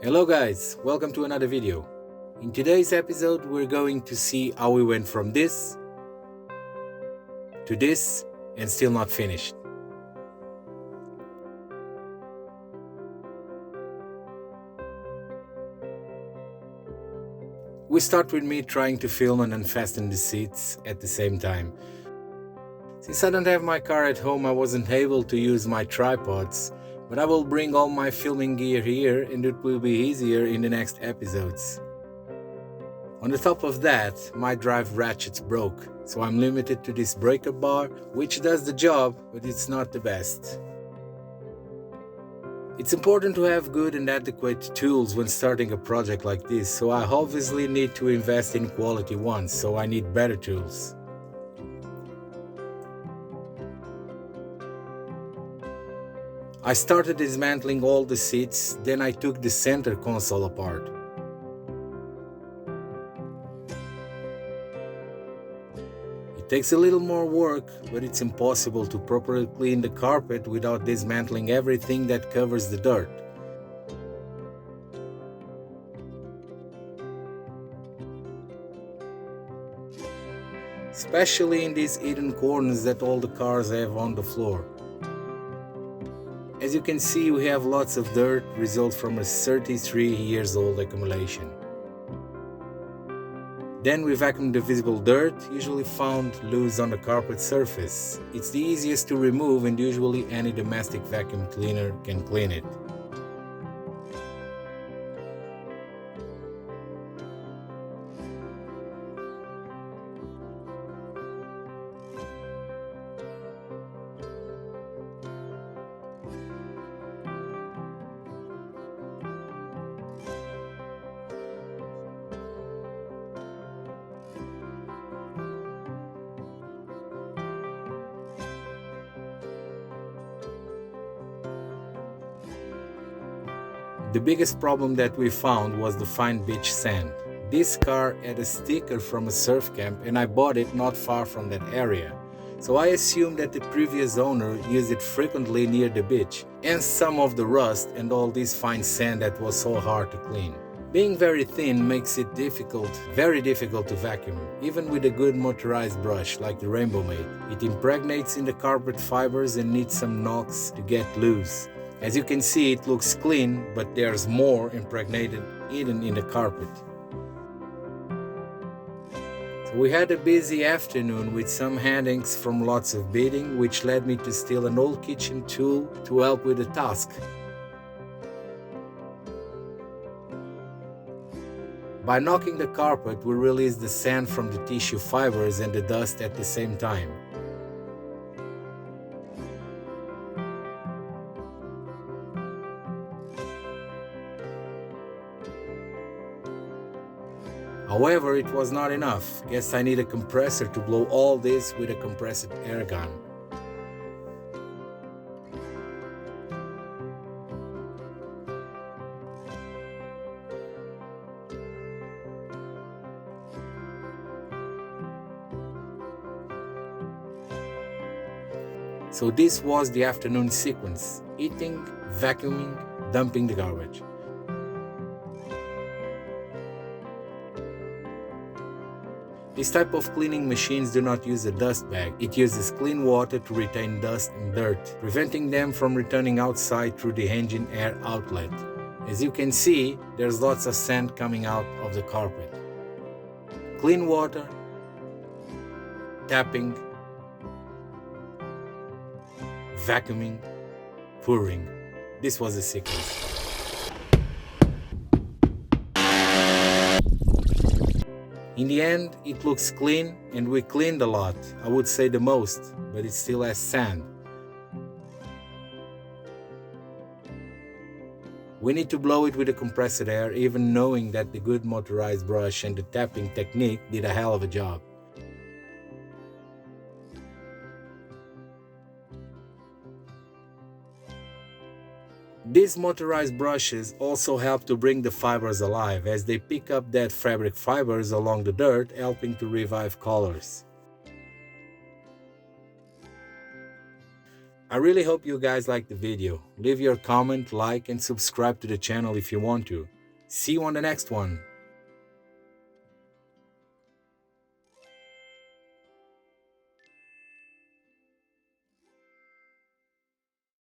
Hello guys, welcome to another video. In today's episode we're going to see how we went from this to this and still not finished. We start with me trying to film and unfasten the seats at the same time. Since I don't have my car at home, I wasn't able to use my tripods, but I will bring all my filming gear here and it will be easier in the next episodes. On the top of that, my drive ratchets broke, so I'm limited to this breaker bar, which does the job, but it's not the best. It's important to have good and adequate tools when starting a project like this, so I obviously need to invest in quality ones, so I need better tools. I started dismantling all the seats, then I took the center console apart. It takes a little more work, but it's impossible to properly clean the carpet without dismantling everything that covers the dirt. Especially in these hidden corners that all the cars have on the floor. As you can see, we have lots of dirt result from a 33 years old accumulation. Then we vacuum the visible dirt, usually found loose on the carpet surface. It's the easiest to remove and usually any domestic vacuum cleaner can clean it. The biggest problem that we found was the fine beach sand. This car had a sticker from a surf camp and I bought it not far from that area. So I assumed that the previous owner used it frequently near the beach, and some of the rust and all this fine sand that was so hard to clean. Being very thin makes it very difficult to vacuum, even with a good motorized brush like the Rainbow Mate. It impregnates in the carpet fibers and needs some knocks to get loose. As you can see, it looks clean, but there's more impregnated hidden in the carpet. So we had a busy afternoon with some hangings from lots of beating, which led me to steal an old kitchen tool to help with the task. By knocking the carpet, we released the sand from the tissue fibers and the dust at the same time. However, it was not enough. Guess I need a compressor to blow all this with a compressed air gun. So this was the afternoon sequence: eating, vacuuming, dumping the garbage. This type of cleaning machines do not use a dust bag. It uses clean water to retain dust and dirt, preventing them from returning outside through the engine air outlet. As you can see, there's lots of sand coming out of the carpet. Clean water, tapping, vacuuming, pouring. This was the sequence. In the end, it looks clean and we cleaned a lot, I would say the most, but it still has sand. We need to blow it with a compressed air, even knowing that the good motorized brush and the tapping technique did a hell of a job. These motorized brushes also help to bring the fibers alive, as they pick up dead fabric fibers along the dirt, helping to revive colors. I really hope you guys liked the video. Leave your comment, like, and subscribe to the channel if you want to. See you on the next one.